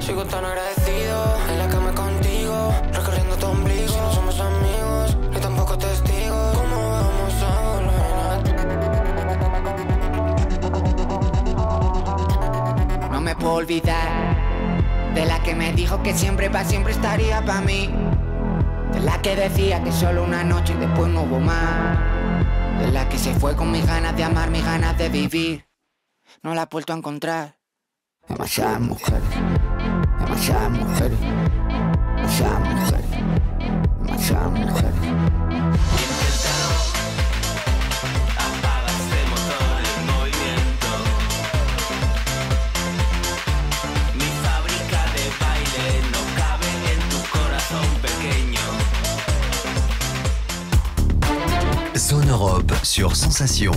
Sigo tan agradecido en la cama contigo, recorriendo tu ombligo. Si no somos amigos, ni tampoco testigos, ¿cómo vamos a volver? No me puedo olvidar de la que me dijo que siempre estaría pa' mí. De la que decía que solo una noche y después no hubo más. De la que se fue con mis ganas de amar, mis ganas de vivir. No la he vuelto a encontrar. Demasiadas mujeres, demasiadas mujeres, demasiadas mujeres, demasiadas mujeres. Zone Europe sur Sensation.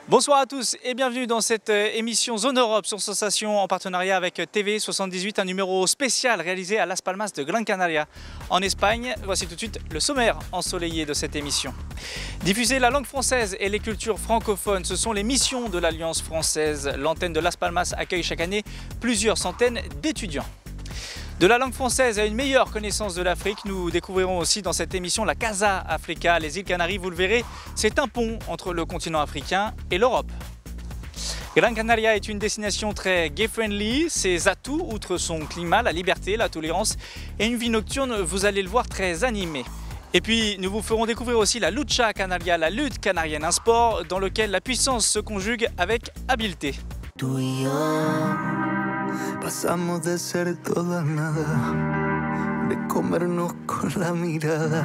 Bonsoir à tous et bienvenue dans cette émission Zone Europe sur Sensation en partenariat avec TV78, un numéro spécial réalisé à Las Palmas de Gran Canaria en Espagne. Voici tout de suite le sommaire ensoleillé de cette émission. Diffuser la langue française et les cultures francophones, ce sont les missions de l'Alliance française. L'antenne de Las Palmas accueille chaque année plusieurs centaines d'étudiants. De la langue française à une meilleure connaissance de l'Afrique, nous découvrirons aussi dans cette émission la Casa Africa. Les îles Canaries, vous le verrez, c'est un pont entre le continent africain et l'Europe. Gran Canaria est une destination très gay-friendly. Ses atouts, outre son climat, la liberté, la tolérance et une vie nocturne, vous allez le voir, très animée. Et puis, nous vous ferons découvrir aussi la lucha canaria, la lutte canarienne, un sport dans lequel la puissance se conjugue avec habileté. Pasamos de ser todo a nada, de comernos con la mirada.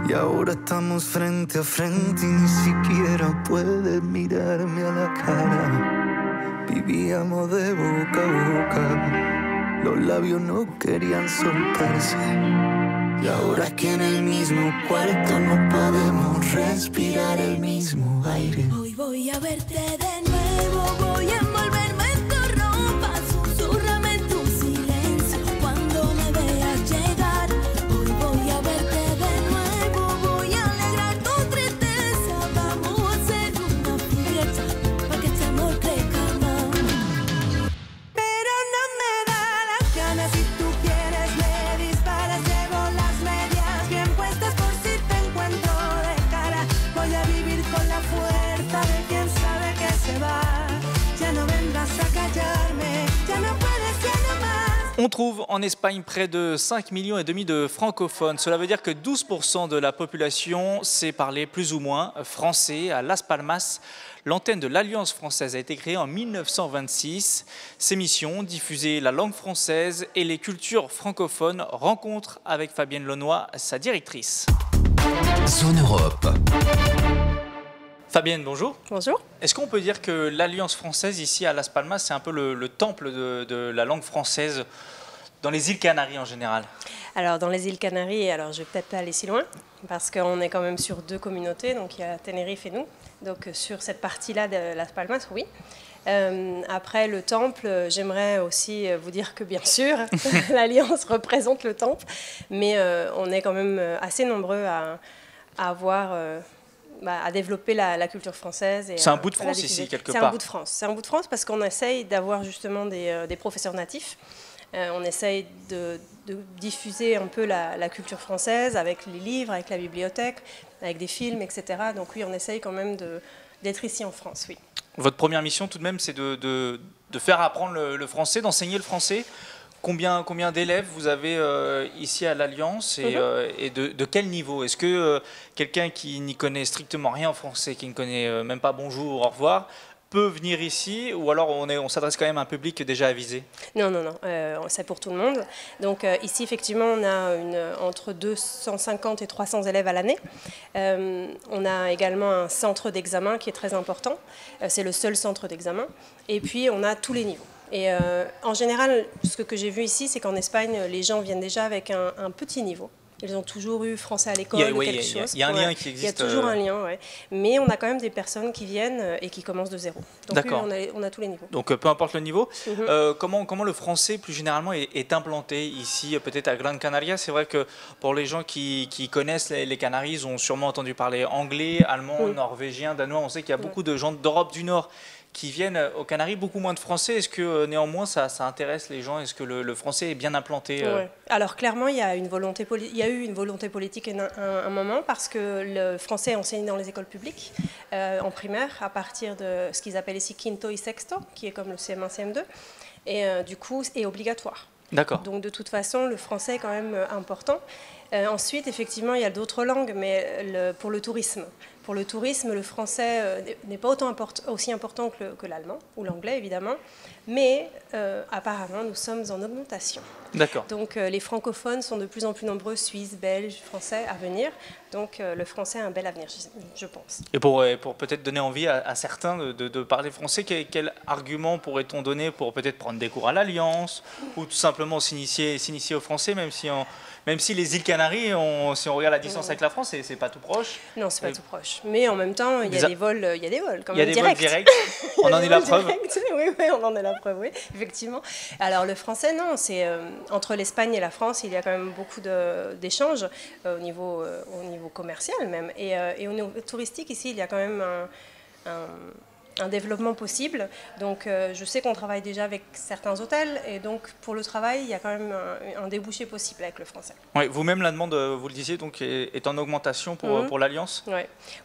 Y ahora estamos frente a frente y ni siquiera puedes mirarme a la cara. Vivíamos de boca a boca, los labios no querían soltarse. Y ahora que en el mismo cuarto no podemos respirar el mismo aire. Hoy voy a verte de nuevo, voy a envolverme en tu ropa, susurrame en tu silencio cuando me veas llegar. Hoy voy a verte de nuevo, voy a alegrar tu tristeza, vamos a hacer una fiesta para que este amor crezca más. Pero no me da las ganas, si tú quieres me disparas, llevo las medias bien puestas por si te encuentro de cara. Voy a vivir con la fuerza de quien sabe que se va. Ya no vendrás a callarme, ya no puedes, ya no más. On trouve en Espagne près de 5,5 millions de francophones. Cela veut dire que 12% de la population sait parler plus ou moins français. À Las Palmas, l'antenne de l'Alliance française a été créée en 1926. Ses missions, diffuser la langue française et les cultures francophones. Rencontre avec Fabienne Launois, sa directrice. Zone Europe. Fabienne, bonjour. Bonjour. Est-ce qu'on peut dire que l'Alliance française ici à Las Palmas, c'est un peu le temple de la langue française dans les îles Canaries en général? Alors dans les îles Canaries, alors je vais peut-être pas aller si loin parce qu'on est quand même sur deux communautés, donc il y a Tenerife et nous. Donc sur cette partie-là de Las Palmas, oui. Après le temple, j'aimerais aussi vous dire que bien sûr, l'Alliance représente le temple, mais on est quand même assez nombreux à avoir... à développer la culture française. C'est un bout de France ici, quelque part. C'est un bout de France. C'est un bout de France parce qu'on essaye d'avoir justement des professeurs natifs. On essaye de diffuser un peu la culture française avec les livres, avec la bibliothèque, avec des films, etc. Donc oui, on essaye quand même d'être ici en France, oui. Votre première mission tout de même, c'est de faire apprendre le français, d'enseigner le français. Combien d'élèves vous avez ici à l'Alliance et de quel niveau? Est-ce que quelqu'un qui n'y connaît strictement rien en français, qui ne connaît même pas bonjour, au revoir, peut venir ici, ou alors on s'adresse quand même à un public déjà avisé? Non, c'est pour tout le monde. Donc ici, effectivement, on a entre 250 et 300 élèves à l'année. On a également un centre d'examen qui est très important. C'est le seul centre d'examen. Et puis, on a tous les niveaux. Et en général, ce que j'ai vu ici, c'est qu'en Espagne, les gens viennent déjà avec un petit niveau. Ils ont toujours eu français à l'école ou quelque chose. Il y a un lien qui existe. Il y a toujours un lien, ouais. Mais on a quand même des personnes qui viennent et qui commencent de zéro. Donc on a tous les niveaux. Donc peu importe le niveau. Comment le français plus généralement est implanté ici, peut-être à Gran Canaria? C'est vrai que pour les gens qui connaissent les Canaries, ils ont sûrement entendu parler anglais, allemand, norvégien, danois. On sait qu'il y a beaucoup de gens d'Europe du Nord qui viennent aux Canaries, beaucoup moins de Français. Est-ce que néanmoins ça intéresse les gens? Est-ce que le français est bien implanté Ouais. Alors clairement, il y a eu une volonté politique à un moment parce que le français est enseigné dans les écoles publiques en primaire à partir de ce qu'ils appellent ici quinto y sexto, qui est comme le CM1, CM2, et du coup est obligatoire. D'accord. Donc de toute façon, le français est quand même important. Ensuite, effectivement, il y a d'autres langues, mais pour le tourisme. Pour le tourisme, le français n'est pas aussi important que l'allemand, ou l'anglais évidemment, mais apparemment nous sommes en augmentation. D'accord. Donc les francophones sont de plus en plus nombreux, Suisses, Belges, Français à venir. Donc le français a un bel avenir, je pense. Et pour peut-être donner envie à certains de parler français, quel argument pourrait-on donner pour peut-être prendre des cours à l'Alliance ou tout simplement s'initier au français, même si les îles Canaries, si on regarde la distance avec la France, c'est pas tout proche. Non, c'est pas tout proche. Mais en même temps, il y a des vols quand même directs. Il y a des vols directs. On en est la preuve. Oui, on en est la preuve, oui, effectivement. Alors le français, non, c'est entre l'Espagne et la France, il y a quand même beaucoup d'échanges au niveau commercial même. Et au niveau touristique, ici, il y a quand même un développement possible. Donc je sais qu'on travaille déjà avec certains hôtels et donc pour le travail, il y a quand même un débouché possible avec le français. Oui, vous-même, la demande, vous le disiez, donc, est en augmentation pour l'Alliance.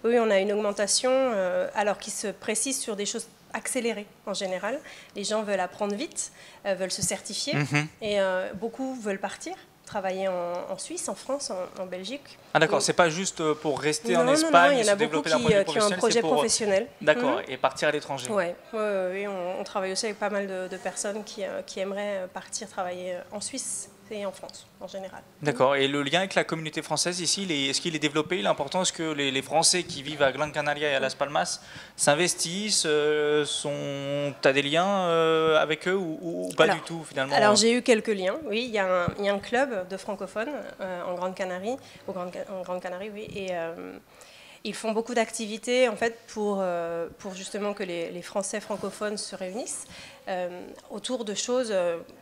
Oui, on a une augmentation alors qui se précise sur des choses accélérées en général. Les gens veulent apprendre vite, veulent se certifier et beaucoup veulent partir. Travailler en Suisse, en France, en Belgique. Ah d'accord, c'est pas juste pour rester en Espagne et se développer d'un point de vue professionnel. Il y en a beaucoup qui ont un projet professionnel. D'accord, et partir à l'étranger. Oui, on travaille aussi avec pas mal de personnes qui aimeraient partir travailler en Suisse et en France, en général. D'accord, et le lien avec la communauté française ici, est-ce qu'il est développé? Il est important? Est-ce que les Français qui vivent à Gran Canaria et à Las Palmas s'investissent? T'as des liens avec eux ou pas du tout finalement? Alors j'ai eu quelques liens, oui. Il y a un club de francophones en Grande Canarie, en Grande Canarie, oui, et ils font beaucoup d'activités en fait pour justement que les Français francophones se réunissent autour de choses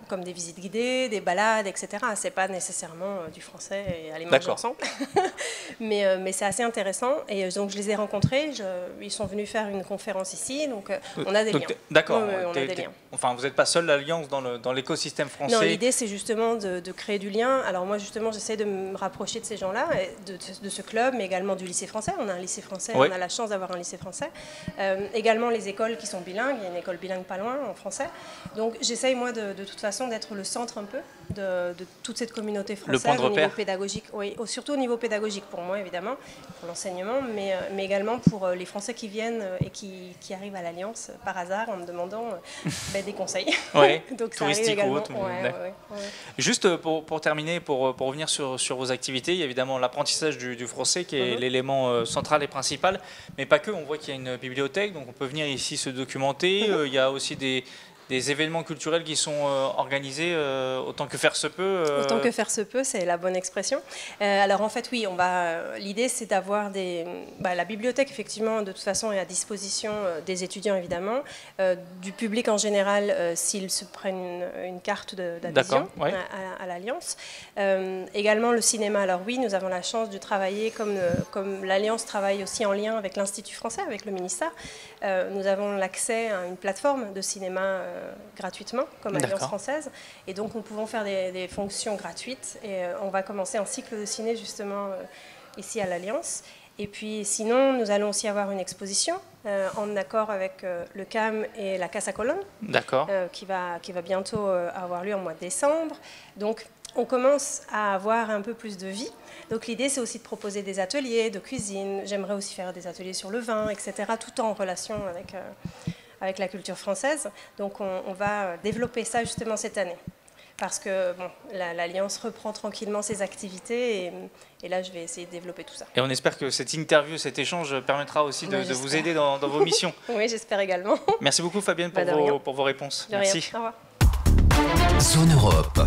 comme des visites guidées, des balades, etc. C'est pas nécessairement du français et aller manger ensemble, mais c'est assez intéressant. Et donc je les ai rencontrés, ils sont venus faire une conférence ici, donc on a des liens. D'accord. On a des liens. Enfin, vous n'êtes pas seul l'Alliance dans l'écosystème français. Non, l'idée c'est justement de créer du lien. Alors moi justement j'essaie de me rapprocher de ces gens-là, de ce club, mais également du lycée français. On a un lycée français, on a la chance d'avoir un lycée français. Également les écoles qui sont bilingues, il y a une école bilingue pas loin en français. Donc j'essaye moi de toute façon d'être le centre un peu de toute cette communauté française au niveau pédagogique, oui, surtout au niveau pédagogique pour moi évidemment, pour l'enseignement, mais également pour les Français qui viennent et qui arrivent à l'Alliance par hasard en me demandant des conseils. Oui, donc touristique ou autre. Juste pour terminer, pour revenir sur vos activités, il y a évidemment l'apprentissage du français qui est l'élément central et principal, mais pas que. On voit qu'il y a une bibliothèque, donc on peut venir ici se documenter. Il y a aussi des événements culturels qui sont organisés autant que faire se peut. Autant que faire se peut, c'est la bonne expression. Alors en fait, oui, l'idée c'est d'avoir la bibliothèque, effectivement, de toute façon, est à disposition des étudiants, évidemment, du public en général, s'ils se prennent une carte d'adhésion à l'Alliance. Également le cinéma. Alors oui, nous avons la chance de travailler comme l'Alliance travaille aussi en lien avec l'Institut français, avec le ministère. Nous avons l'accès à une plateforme de cinéma gratuitement, comme Alliance française. Et donc, nous pouvons faire des fonctions gratuites. Et on va commencer un cycle de ciné, justement, ici à l'Alliance. Et puis, sinon, nous allons aussi avoir une exposition en accord avec le CAM et la Casa Colón, qui va bientôt avoir lieu en mois de décembre. Donc, on commence à avoir un peu plus de vie. Donc l'idée, c'est aussi de proposer des ateliers de cuisine. J'aimerais aussi faire des ateliers sur le vin, etc., tout en relation avec la culture française. Donc on va développer ça justement cette année. Parce que l'Alliance reprend tranquillement ses activités et là, je vais essayer de développer tout ça. Et on espère que cette interview, cet échange permettra aussi de vous aider dans vos missions. Oui, j'espère également. Merci beaucoup Fabienne pour vos réponses. Merci. Au revoir. Zone Europe.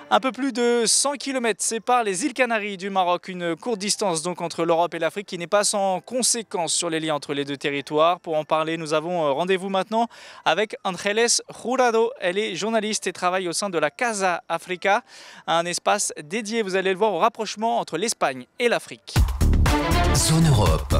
Un peu plus de 100 km séparent les îles Canaries du Maroc, une courte distance donc entre l'Europe et l'Afrique qui n'est pas sans conséquences sur les liens entre les deux territoires. Pour en parler, nous avons rendez-vous maintenant avec Ángeles Jurado. Elle est journaliste et travaille au sein de la Casa Africa, un espace dédié, vous allez le voir, au rapprochement entre l'Espagne et l'Afrique. Zone Europe.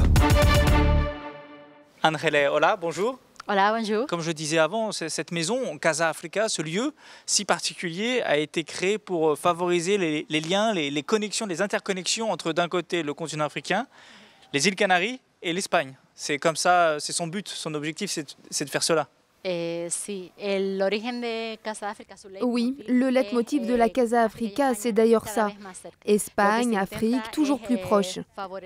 Angele, hola, bonjour. Hola, bonjour. Comme je disais avant, cette maison, Casa Africa, ce lieu si particulier, a été créé pour favoriser les liens, les connexions, les interconnexions entre d'un côté le continent africain, les îles Canaries et l'Espagne. C'est comme ça, c'est son but, son objectif, c'est de faire cela. Oui, le leitmotiv de la Casa Africa, c'est d'ailleurs ça. Espagne, Afrique, toujours plus proche.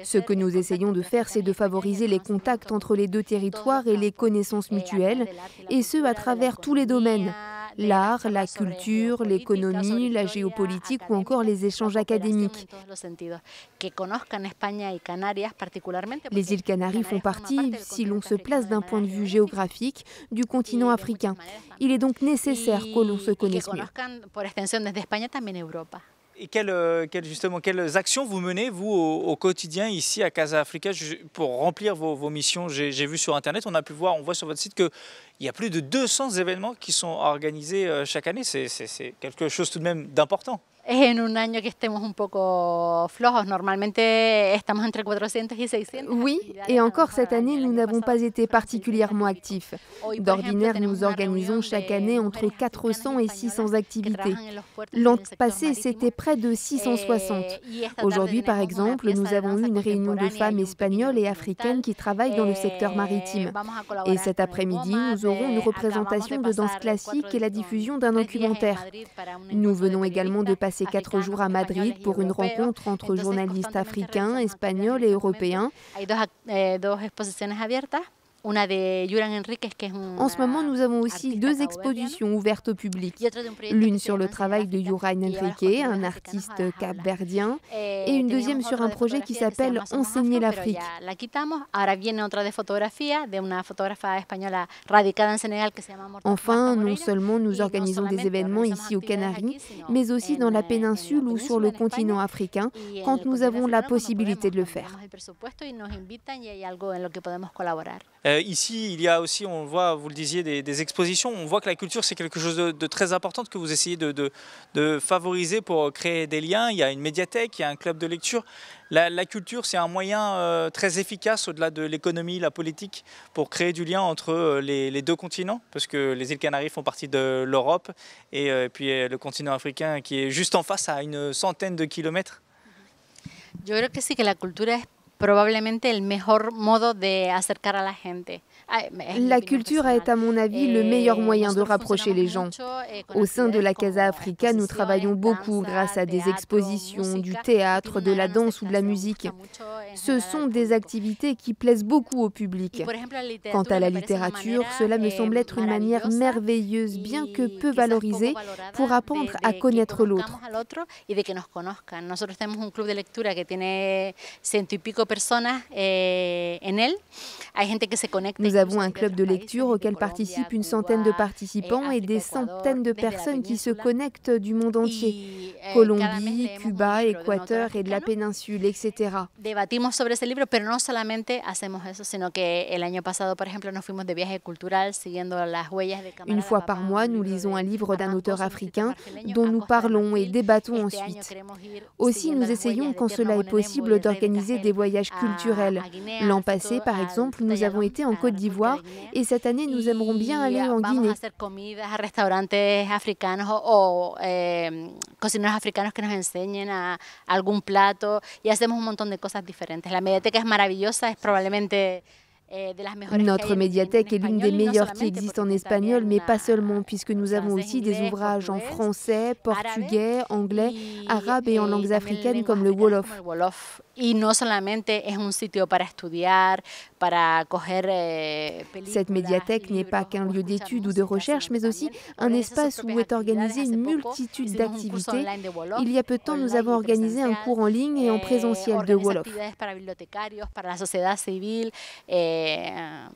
Ce que nous essayons de faire, c'est de favoriser les contacts entre les deux territoires et les connaissances mutuelles, et ce à travers tous les domaines. L'art, la culture, l'économie, la géopolitique ou encore les échanges académiques. Les îles Canaries font partie, si l'on se place d'un point de vue géographique, du continent africain. Il est donc nécessaire que l'on se connaisse mieux. Et quelles actions vous menez, vous, au quotidien, ici à Casa Africa, pour remplir vos missions? J'ai vu sur Internet, on voit sur votre site qu'il y a plus de 200 événements qui sont organisés chaque année. C'est quelque chose tout de même d'important. En un año que estemos un poco flojos, normalmente estamos entre 400 y 600. Oui, et encore cette année, nous n'avons pas été particulièrement actifs. D'ordinaire, nous organisons chaque année entre 400 et 600 activités. L'an passé, c'était près de 660. Aujourd'hui, par exemple, nous avons eu une réunion de femmes espagnoles et africaines qui travaillent dans le secteur maritime. Et cet après-midi, nous aurons une représentation de danse classique et la diffusion d'un documentaire. Nous venons également de passer 4 jours à Madrid pour une rencontre entre journalistes africains, espagnols et européens. En ce moment, nous avons aussi 2 expositions ouvertes au public. L'une sur le travail de Jurán Enrique, un artiste capverdien, et une deuxième sur un projet qui s'appelle Enseigner l'Afrique. Enfin, non seulement nous organisons des événements ici aux Canaries, mais aussi dans la péninsule ou sur le continent africain, quand nous avons la possibilité de le faire. Ici, il y a aussi, on voit, vous le disiez, des expositions. On voit que la culture, c'est quelque chose de très important que vous essayez de favoriser pour créer des liens. Il y a une médiathèque, il y a un club de lecture. La culture, c'est un moyen très efficace au-delà de l'économie, la politique, pour créer du lien entre les deux continents, parce que les îles Canaries font partie de l'Europe et puis le continent africain qui est juste en face à une centaine de kilomètres. Yo creo que sí, que la cultura es probablemente el mejor modo de acercar a la gente. La culture est, à mon avis, le meilleur moyen de rapprocher les gens. Au sein de la Casa Africa, nous travaillons beaucoup grâce à des expositions, du théâtre, de la danse ou de la musique. Ce sont des activités qui plaisent beaucoup au public. Quant à la littérature, cela me semble être une manière merveilleuse, bien que peu valorisée, pour apprendre à connaître l'autre. Nosotros tenemos un club de lectura que tiene 100 y pico personas en él. Hay gente que se conecta. Nous avons un club de lecture auquel participent une centaine de participants et des centaines de personnes qui se connectent du monde entier. Colombie, Cuba, Équateur et de la péninsule, etc. Debatimos sobre ese libro, pero no solamente hacemos eso, sino que el año pasado, por ejemplo, nos fuimos de viaje cultural siguiendo las huellas de Une fois par mois, nous lisons un livre d'un auteur africain dont nous parlons et débattons ensuite. Aussi, nous essayons, quand cela est possible, d'organiser des voyages culturels. L'an passé, par exemple, nous avons été en Côte d'Ivoire et cette année, nous aimerons bien aller en Guinée. Cocineros africanos que nos enseñen algún plato y hacemos un montón de cosas diferentes. La mediateca es maravillosa, es probablemente Notre médiathèque est l'une des meilleures qui existent en espagnol, mais pas seulement, puisque nous avons aussi des ouvrages en français, portugais, anglais, arabe et en langues africaines comme le Wolof. Y no solamente es un sitio para estudiar, para coger Cette médiathèque n'est pas qu'un lieu d'études ou de recherche, mais aussi un espace où est organisée une multitude d'activités. Il y a peu de temps, nous avons organisé un cours en ligne et en présentiel de Wolof.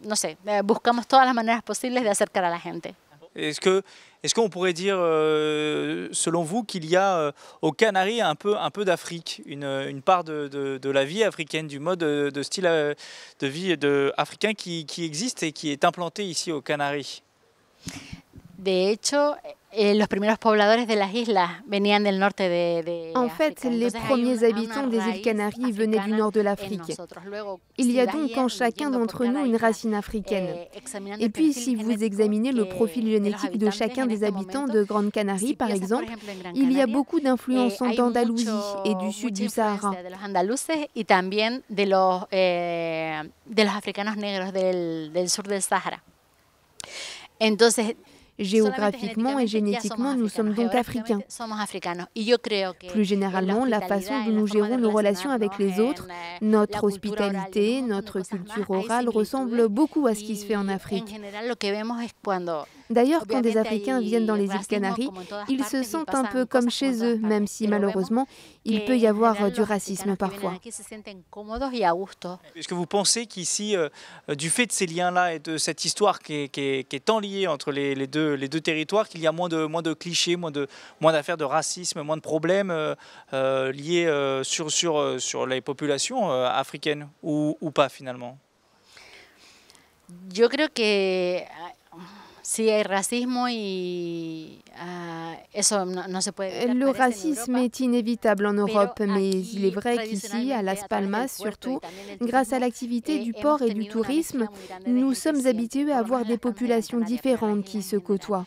No sé, buscamos todas las maneras posibles de acercar a la gente. Est-ce qu'on pourrait dire, selon vous, qu'il y a aux Canaries un peu d'Afrique, une part de la vie africaine, du mode de style de vie africain qui existe et qui est implanté ici aux Canaries? De hecho, Los primeros pobladores de las islas venían del norte de En fait, les premiers habitants des îles Canaries venaient du nord de l'Afrique. Il y a donc en chacun d'entre nous une racine africaine. Et puis, si vous examinez le profil génétique de chacun des habitants de Grande Canarie, par exemple, il y a beaucoup d'influences d'Andalousie et du sud du Sahara. Y también de los africanos negros del sur del Sahara. Entonces, géographiquement et génétiquement, nous sommes donc africains. Plus généralement, la façon dont nous gérons nos relations avec les autres, notre hospitalité, notre culture orale ressemble beaucoup à ce qui se fait en Afrique. D'ailleurs, quand des Africains viennent dans les îles Canaries, ils se sentent un peu comme chez eux, même si malheureusement, il peut y avoir du racisme parfois. Est-ce que vous pensez qu'ici, du fait de ces liens-là et de cette histoire qui est tant liée entre les deux territoires, qu'il y a moins de clichés, moins d'affaires de racisme, moins de problèmes liés sur les populations africaines ou pas finalement? Yo creo que sí hay racismo y eso no se puede. Le racisme est inévitable en Europe, mais il est vrai qu'ici, à Las Palmas surtout, grâce à l'activité du port et du tourisme, nous sommes habitués à voir des populations différentes qui se côtoient.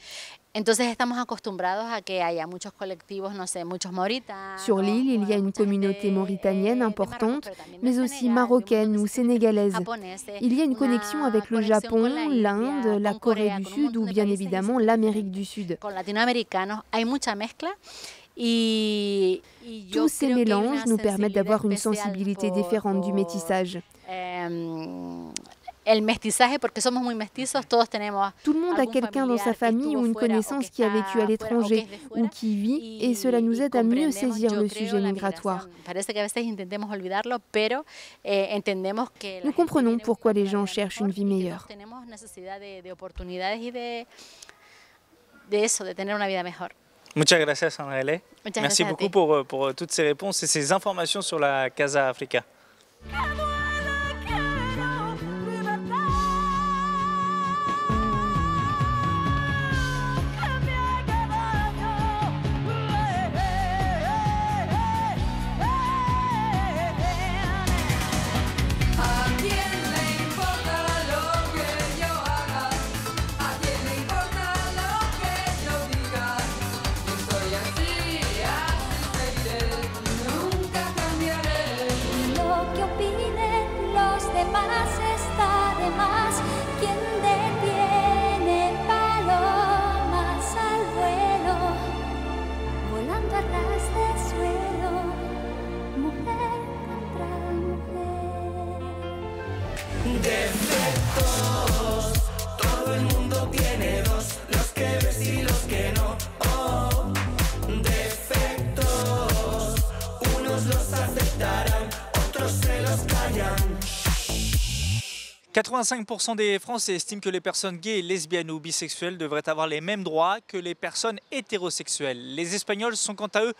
Entonces estamos acostumbrados a que haya muchos colectivos, no sé, muchos mauritanos. Sur l'île, il y a une communauté mauritanienne importante, mais aussi marocaine ou sénégalaise. Il y a une connexion avec le Japon, l'Inde, la Corée du Sud ou bien évidemment l'Amérique du Sud. Con latinoamericanos hay mucha mezcla. Tous ces mélanges nous permettent d'avoir une sensibilité différente du métissage. El mestizaje, porque somos muy mestizos, todos tenemos. Tout le monde a quelqu'un dans sa famille ou une connaissance qui a vécu à l'étranger ou qui vit, et cela nous aide à mieux saisir le sujet migratoire. Nous comprenons pourquoi les gens cherchent une vie meilleure. Muchas gracias, Angele. Merci beaucoup pour toutes ces réponses et ces informations sur la Casa Africa. « 85% des Français estiment que les personnes gays, lesbiennes ou bisexuelles devraient avoir les mêmes droits que les personnes hétérosexuelles. Les Espagnols sont quant à eux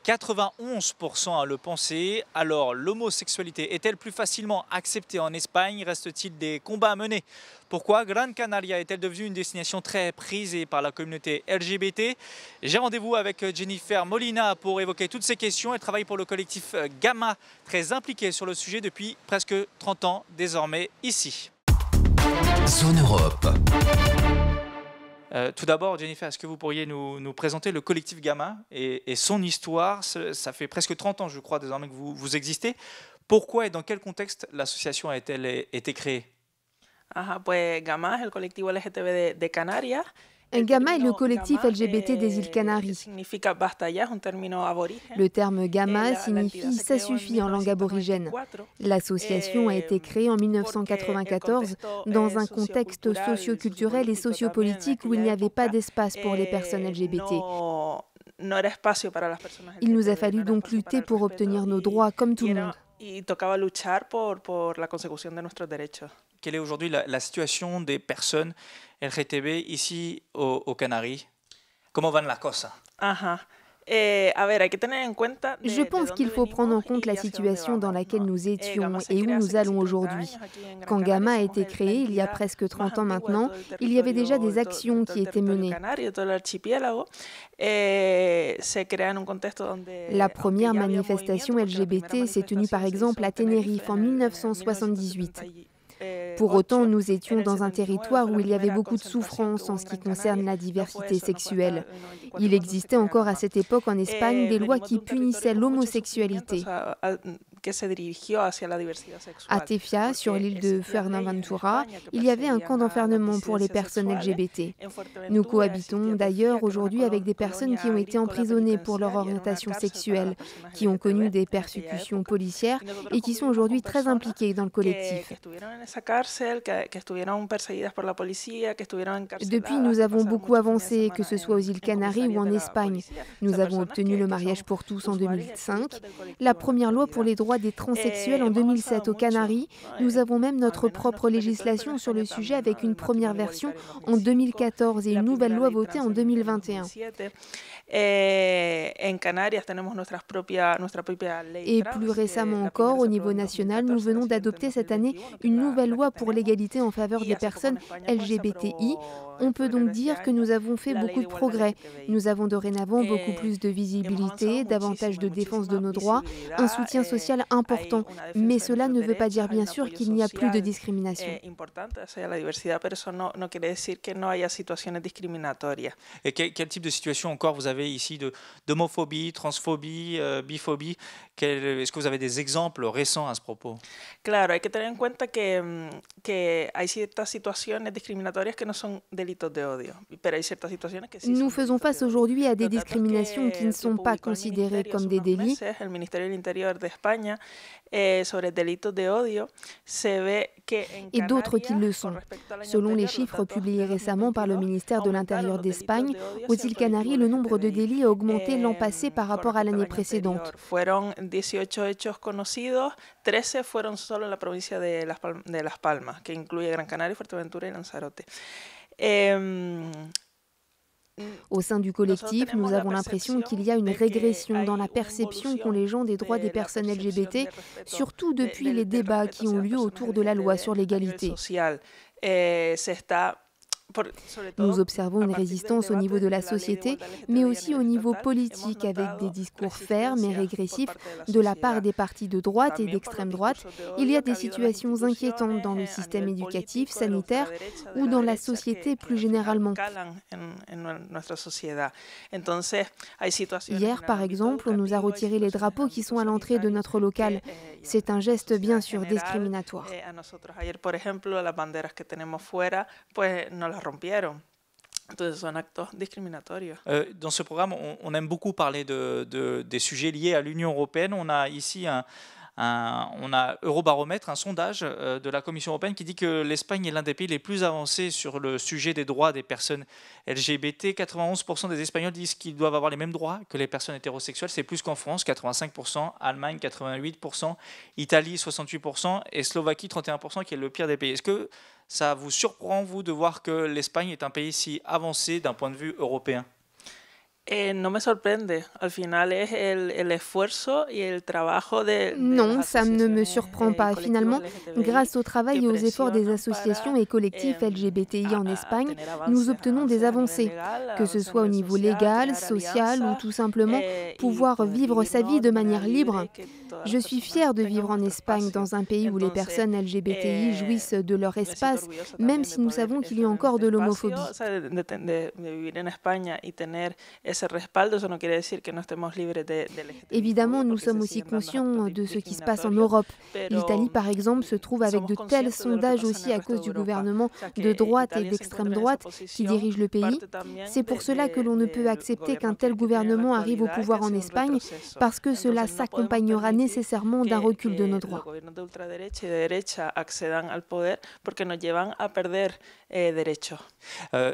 91% à le penser. Alors, l'homosexualité est-elle plus facilement acceptée en Espagne? Reste-t-il des combats à mener? Pourquoi Gran Canaria est-elle devenue une destination très prisée par la communauté LGBT? J'ai rendez-vous avec Jennifer Molina pour évoquer toutes ces questions. Elle travaille pour le collectif Gamma, très impliqué sur le sujet depuis presque 30 ans désormais ici. Zone Europe. Tout d'abord, Jennifer, est-ce que vous pourriez nous présenter le collectif Gamma et son histoire? Ça fait presque 30 ans, je crois, désormais que vous existez. Pourquoi et dans quel contexte l'association a-t-elle été créée? Pues Gamma es el colectivo LGTB de Canarias. Gamma est le collectif LGBT des îles Canaries. Le terme Gamma signifie « ça suffit » en langue aborigène. L'association a été créée en 1994 dans un contexte socio-culturel et sociopolitique où il n'y avait pas d'espace pour les personnes LGBT. Il nous a fallu donc lutter pour obtenir nos droits comme tout le monde. Quelle est aujourd'hui la situation des personnes LGTB ici aux Canaries? Comment van las cosas? Je pense qu'il faut prendre en compte la situation dans laquelle nous étions et où nous allons aujourd'hui. Quand Gama a été créé, il y a presque 30 ans maintenant, il y avait déjà des actions qui étaient menées. La première manifestation LGBT s'est tenue par exemple à Tenerife en 1978. Pour autant, nous étions dans un territoire où il y avait beaucoup de souffrance en ce qui concerne la diversité sexuelle. Il existait encore à cette époque en Espagne des lois qui punissaient l'homosexualité. À Tefia, sur l'île de Fuerteventura, il y avait un camp d'enfermement pour les personnes LGBT. Nous cohabitons d'ailleurs aujourd'hui avec des personnes qui ont été emprisonnées pour leur orientation sexuelle, qui ont connu des persécutions policières et qui sont aujourd'hui très impliquées dans le collectif. Depuis, nous avons beaucoup avancé, que ce soit aux îles Canaries ou en Espagne. Nous avons obtenu le mariage pour tous en 2005, la première loi pour les droits des transsexuels en 2007 aux Canaries. Nous avons même notre propre législation sur le sujet avec une première version en 2014 et une nouvelle loi votée en 2021. Et plus récemment encore, au niveau national, nous venons d'adopter cette année une nouvelle loi pour l'égalité en faveur des personnes LGBTI. On peut donc dire que nous avons fait beaucoup de progrès. Nous avons dorénavant beaucoup plus de visibilité, davantage de défense de nos droits, un soutien social important. Mais cela ne veut pas dire bien sûr qu'il n'y a plus de discrimination. Et quel type de situation encore vous avez ici d'homophobie, transphobie, biphobie? Est-ce que vous avez des exemples récents à ce propos? Claro, hay que tener en cuenta que hay ciertas situaciones discriminatorias que no son delitos de odio, pero hay ciertas situaciones que sí. Nous faisons face aujourd'hui à des discriminations qui ne sont pas considérées comme des délits. El Ministerio del Interior de España sobre delitos de odio se ve et d'autres qui le sont. Selon les chiffres publiés récemment par le ministère de l'Intérieur d'Espagne, aux îles Canaries, le nombre de délits a augmenté l'an passé par rapport à l'année précédente. Fueron 18 hechos conocidos, 13 fueron solo en la provincia de Las Palmas, que incluye Gran Canaria, Fuerteventura y Lanzarote. Au sein du collectif, nous avons l'impression qu'il y a une régression dans la perception qu'ont les gens des droits des personnes LGBT, surtout depuis les débats qui ont lieu autour de la loi sur l'égalité. Nous observons une résistance au niveau de la société, mais aussi au niveau politique, avec des discours fermes et régressifs de la part des partis de droite et d'extrême droite. Il y a des situations inquiétantes dans le système éducatif, sanitaire ou dans la société plus généralement. Hier, par exemple, on nous a retiré les drapeaux qui sont à l'entrée de notre local. C'est un geste bien sûr discriminatoire. Dans ce programme, on aime beaucoup parler des sujets liés à l'Union européenne. On a ici on a Eurobaromètre, un sondage de la Commission européenne qui dit que l'Espagne est l'un des pays les plus avancés sur le sujet des droits des personnes LGBT. 91% des Espagnols disent qu'ils doivent avoir les mêmes droits que les personnes hétérosexuelles. C'est plus qu'en France, 85%, Allemagne 88%, Italie 68% et Slovaquie 31%, qui est le pire des pays. Est-ce que ça vous surprend, vous, de voir que l'Espagne est un pays si avancé d'un point de vue européen? No me sorprende. Al final es el esfuerzo y el trabajo de Non, ça ne me surprend pas. Finalement, grâce au travail et aux efforts des associations et collectifs LGBTI en Espagne, nous obtenons des avancées, que ce soit au niveau légal, social ou tout simplement pouvoir vivre sa vie de manière libre. Je suis fière de vivre en Espagne, dans un pays où les personnes LGBTI jouissent de leur espace, même si nous savons qu'il y a encore de l'homophobie. Évidemment, nous sommes aussi conscients de ce qui se passe en Europe. L'Italie, par exemple, se trouve avec de tels sondages aussi à cause du gouvernement de droite et d'extrême droite qui dirige le pays. C'est pour cela que l'on ne peut accepter qu'un tel gouvernement arrive au pouvoir en Espagne, parce que cela s'accompagnera nécessairement d'un recul de nos droits.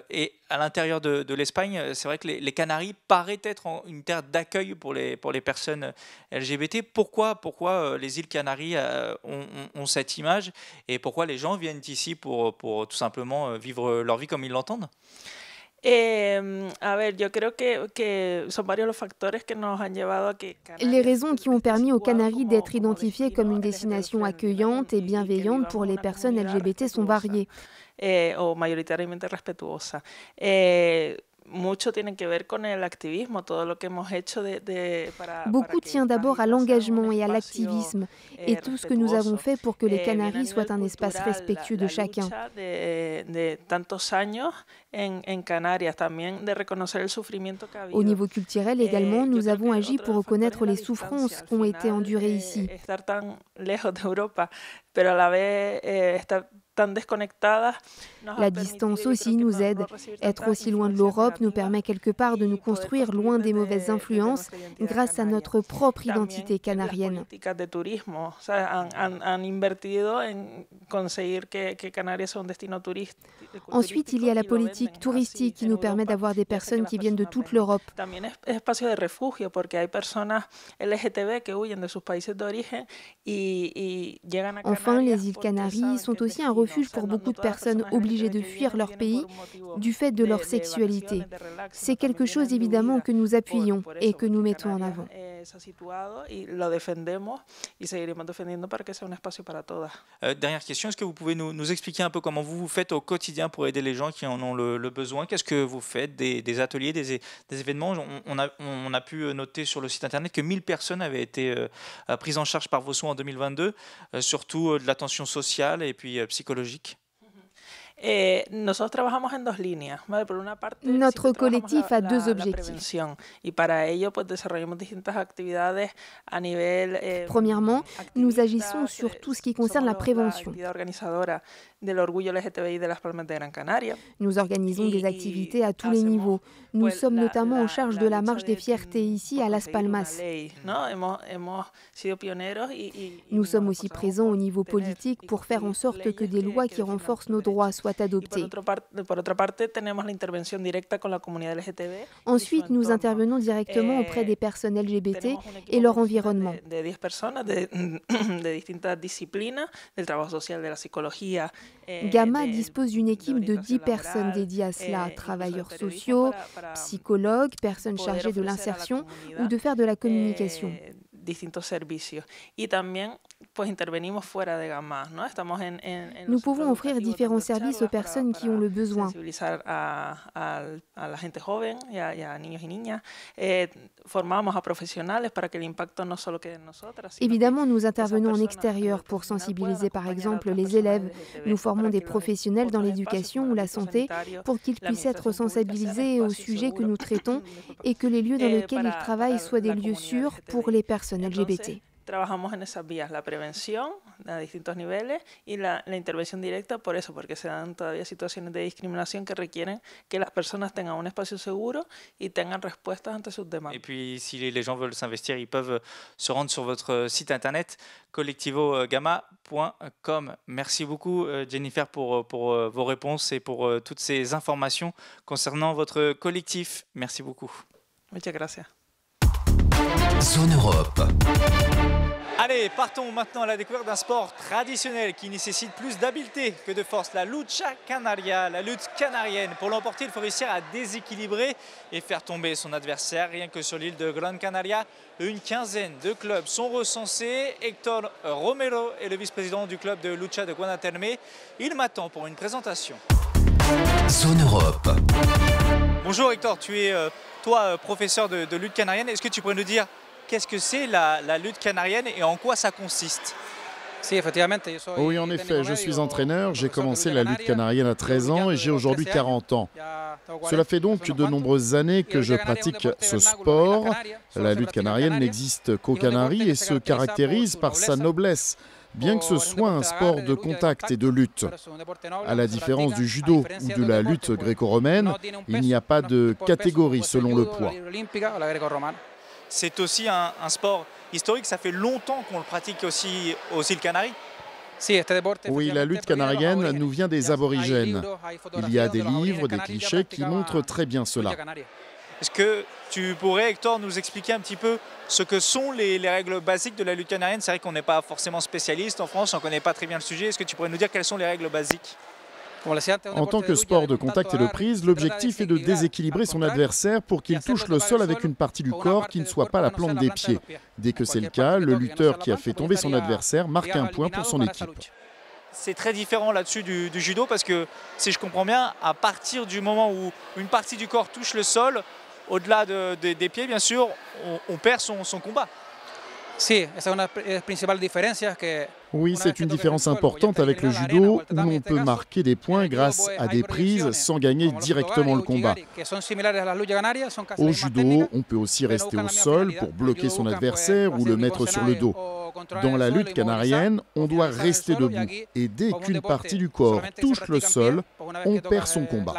Et à l'intérieur de l'Espagne, c'est vrai que les Canaries paraissent être une terre d'accueil pour les personnes LGBT. Pourquoi les îles Canaries ont cette image et pourquoi les gens viennent ici pour tout simplement vivre leur vie comme ils l'entendent? A ver, yo creo que son varios los factores que nos han llevado a que Les raisons qui ont permis aux Canaries d'être identifiées comme une destination accueillante et bienveillante pour les personnes LGBT sont variées. O mayoritariamente respetuosa. Mucho tiene que ver con el activismo, todo lo que hemos hecho Beaucoup tient d'abord à l'engagement et à l'activisme et tout ce que nous avons fait pour que les Canaries soient un espace respectueux de chacun. De tantos años en Canarias, también de reconocer el sufrimiento que ha habido. Au niveau culturel également, nous avons agi pour reconnaître les souffrances qui ont été endurées ici. Estar tan lejos de Europa, pero a la vez estar tan desconectadas. La distance aussi nous aide. Être aussi loin de l'Europe nous permet quelque part de nous construire loin des mauvaises influences grâce à notre propre identité canarienne. De turismo, o sea, han invertido en conseguir que Canarias sea un destino turístico. Ensuite, il y a la politique touristique qui nous permet d'avoir des personnes qui viennent de toute l'Europe. También es espacio de refugio porque hay personas LGTB que huyen de sus países de origen y llegan a Canarias. Enfin, les îles Canaries sont aussi un refuge pour beaucoup de personnes obligées de fuir leur pays du fait de leur sexualité. C'est quelque chose évidemment que nous appuyons et que nous mettons en avant. Dernière question, est-ce que vous pouvez nous expliquer un peu comment vous faites au quotidien pour aider les gens qui en ont le besoin? Qu'est-ce que vous faites? Des ateliers, des événements? On a pu noter sur le site internet que 1000 personnes avaient été prises en charge par vos soins en 2022, surtout de l'attention sociale et puis psychologique. Nosotros trabajamos en dos líneas, ¿vale? Por una parte, Notre collectif a deux objectifs. Y para ello, pues desarrollamos distintas actividades a nivel. Premièrement, nous agissons sur tout ce qui concerne la prévention. Del orgullo LGTBI de Las Palmas de Gran Canaria. Nous organisons des activités à tous les niveaux. Nous sommes notamment en charge de la marche des fiertés ici à Las Palmas. Nous sommes aussi présents au niveau politique pour faire en sorte que des lois qui renforcent nos droits soient adoptées. Ensuite, nous intervenons directement auprès des personnes LGBT et leur environnement. De 10 personas de distintas disciplinas, del trabajo social, de la psicología. Gamma dispose d'une équipe de 10 personnes dédiées à cela, travailleurs sociaux, psychologues, personnes chargées de l'insertion ou de faire de la communication. Distintos servicios. Y también pues intervenimos fuera de Gamma, ¿no? Estamos Nous pouvons offrir différents services aux personnes qui ont le besoin. Sensibilizar a la gente joven y a niños y niñas. Formamos a profesionales para que el impacto no solo quede en nosotras. Évidemment, nous intervenons en extérieur pour sensibiliser par exemple les élèves. Nous formons des professionnels dans l'éducation ou la santé pour qu'ils puissent être sensibilisés aux sujets que nous traitons et que les lieux dans lesquels ils travaillent soient des lieux sûrs pour les personnes LGBT. Trabajamos en esas vías, la prevención a distintos niveles y la intervención directa por eso, porque se dan todavía situaciones de discriminación que requieren que las personas tengan un espacio seguro y tengan respuestas ante sus demandas. Et puis, si les gens veulent s'investir, ils peuvent se rendre sur votre site internet collectivogamma.com. Merci beaucoup Jennifer pour vos réponses et pour toutes ces informations concernant votre collectif. Merci beaucoup. Muchas gracias. Zone Europe. Allez, partons maintenant à la découverte d'un sport traditionnel qui nécessite plus d'habileté que de force, la lucha canaria, la lutte canarienne. Pour l'emporter, il faut réussir à déséquilibrer et faire tomber son adversaire. Rien que sur l'île de Gran Canaria, une quinzaine de clubs sont recensés. Héctor Romero est le vice-président du club de lucha de Guanaterme. Il m'attend pour une présentation. Zone Europe. Bonjour Héctor, tu es toi professeur de lutte canarienne. Est-ce que tu pourrais nous dire qu'est-ce que c'est la lutte canarienne et en quoi ça consiste? Oui, en effet, je suis entraîneur. J'ai commencé la lutte canarienne à 13 ans et j'ai aujourd'hui 40 ans. Cela fait donc de nombreuses années que je pratique ce sport. La lutte canarienne n'existe qu'aux Canaries et se caractérise par sa noblesse, bien que ce soit un sport de contact et de lutte. À la différence du judo ou de la lutte gréco-romaine, il n'y a pas de catégorie selon le poids. C'est aussi un sport historique, ça fait longtemps qu'on le pratique aussi aux îles Canaries. Oui, la lutte canarienne nous vient des aborigènes. Il y a des livres, des clichés qui montrent très bien cela. Est-ce que tu pourrais, Héctor, nous expliquer un petit peu ce que sont les règles basiques de la lutte canarienne? C'est vrai qu'on n'est pas forcément spécialiste en France, on ne connaît pas très bien le sujet. Est-ce que tu pourrais nous dire quelles sont les règles basiques? En tant que sport de contact et de prise, l'objectif est de déséquilibrer son adversaire pour qu'il touche le sol avec une partie du corps qui ne soit pas la plante des pieds. Dès que c'est le cas, le lutteur qui a fait tomber son adversaire marque un point pour son équipe. C'est très différent là-dessus du judo parce que, si je comprends bien, à partir du moment où une partie du corps touche le sol, au-delà des pieds, bien sûr, on perd son combat. Oui, c'est une différence importante avec le judo où on peut marquer des points grâce à des prises sans gagner directement le combat. Au judo, on peut aussi rester au sol pour bloquer son adversaire ou le mettre sur le dos. Dans la lutte canarienne, on doit rester debout et dès qu'une partie du corps touche le sol, on perd son combat.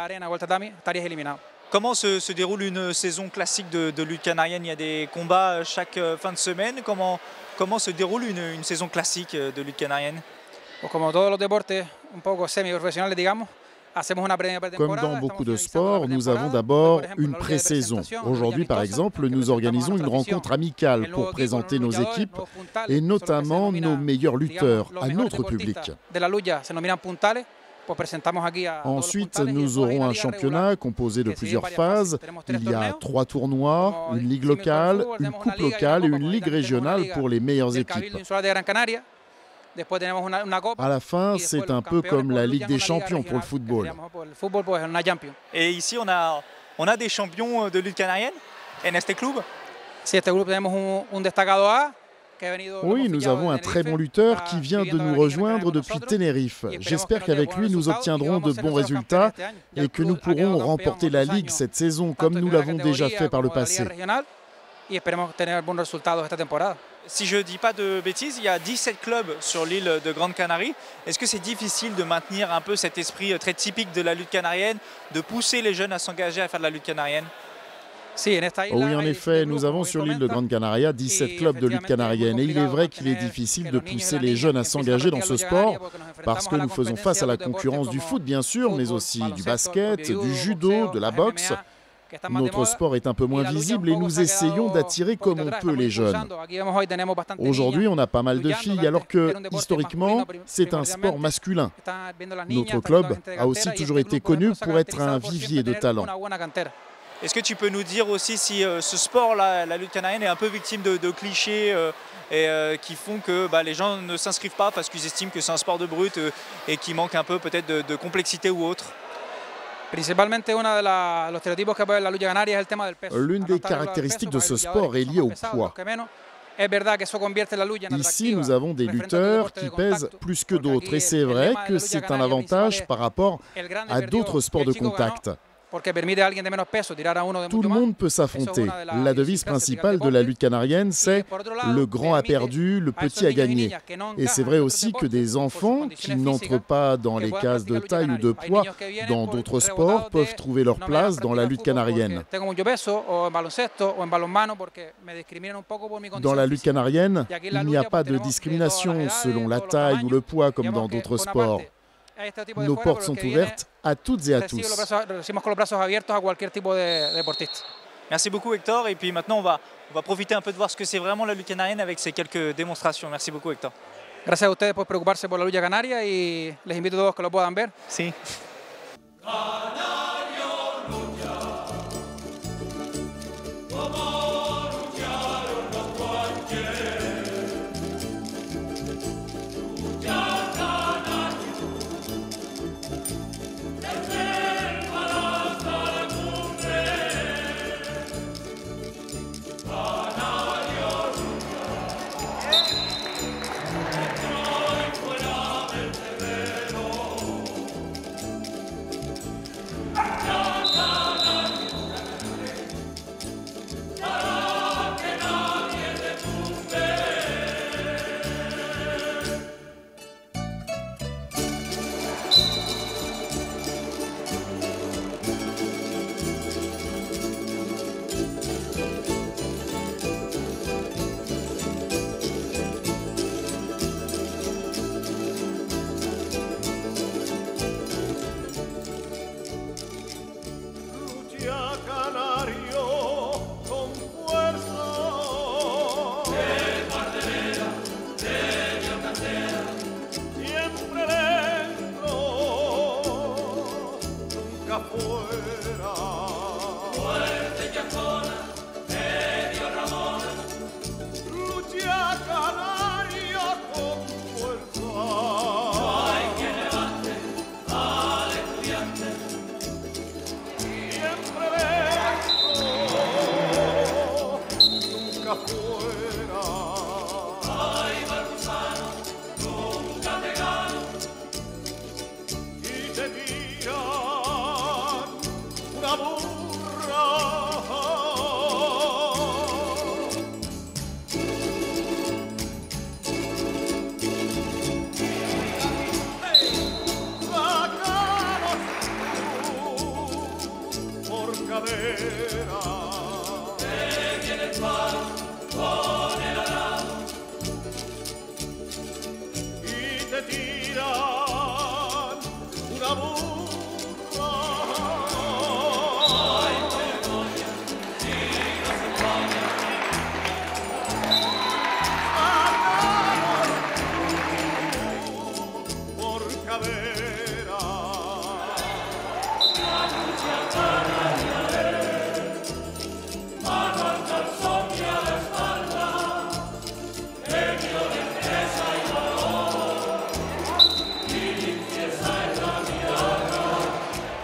Comment se déroule une saison classique de lutte canarienne? Il y a des combats chaque fin de semaine. Comment se déroule une saison classique de lutte canarienne? Comme dans beaucoup de sports, nous avons d'abord une pré-saison. Aujourd'hui, par exemple, nous organisons une rencontre amicale pour présenter nos équipes et notamment nos meilleurs lutteurs à notre public. Ensuite, nous aurons un championnat composé de plusieurs phases. Il y a 3 tournois, une ligue locale, une coupe locale et une ligue régionale pour les meilleures équipes. À la fin, c'est un peu comme la Ligue des champions pour le football. Et ici, on a des champions de lutte canarienne en este club? Oui, nous avons un très bon lutteur qui vient de nous rejoindre depuis Tenerife. J'espère qu'avec lui, nous obtiendrons de bons résultats et que nous pourrons remporter la Ligue cette saison comme nous l'avons déjà fait par le passé. Si je ne dis pas de bêtises, il y a 17 clubs sur l'île de Grande Canarie. Est-ce que c'est difficile de maintenir un peu cet esprit très typique de la lutte canarienne, de pousser les jeunes à s'engager à faire de la lutte canarienne? Oui, en effet, nous avons sur l'île de Grande Canaria 17 clubs de lutte canarienne et il est vrai qu'il est difficile de pousser les jeunes à s'engager dans ce sport parce que nous faisons face à la concurrence du foot bien sûr, mais aussi du basket, du judo, de la boxe. Notre sport est un peu moins visible et nous essayons d'attirer comme on peut les jeunes. Aujourd'hui, on a pas mal de filles alors que, historiquement, c'est un sport masculin. Notre club a aussi toujours été connu pour être un vivier de talents. Est-ce que tu peux nous dire aussi si ce sport-là, la lutte canarienne, est un peu victime de clichés qui font que les gens ne s'inscrivent pas parce qu'ils estiment que c'est un sport de brut et qu'il manque un peu peut-être de complexité ou autre? L'une des caractéristiques de ce sport est liée au poids. Ici, nous avons des lutteurs qui pèsent plus que d'autres et c'est vrai que c'est un avantage par rapport à d'autres sports de contact. Tout le monde peut s'affronter. La devise principale de la lutte canarienne, c'est « le grand a perdu, le petit a gagné ». Et c'est vrai aussi que des enfants qui n'entrent pas dans les cases de taille ou de poids dans d'autres sports peuvent trouver leur place dans la lutte canarienne. Dans la lutte canarienne, il n'y a pas de discrimination selon la taille ou le poids comme dans d'autres sports. Nos portes sont ouvertes à toutes et à tous. Merci beaucoup Hector. Et puis maintenant, on va profiter un peu de voir ce que c'est vraiment la lutte canarienne avec ces quelques démonstrations. Merci beaucoup Hector. Gracias a ustedes por preocuparse por la lucha canaria y les invito a todos que lo puedan ver. Sí.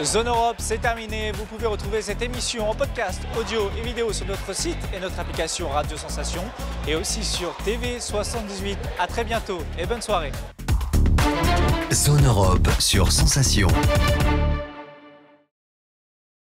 Zone Europe, c'est terminé. Vous pouvez retrouver cette émission en podcast, audio et vidéo sur notre site et notre application Radio Sensation et aussi sur TV 78. À très bientôt et bonne soirée. Zone Europe sur Sensation.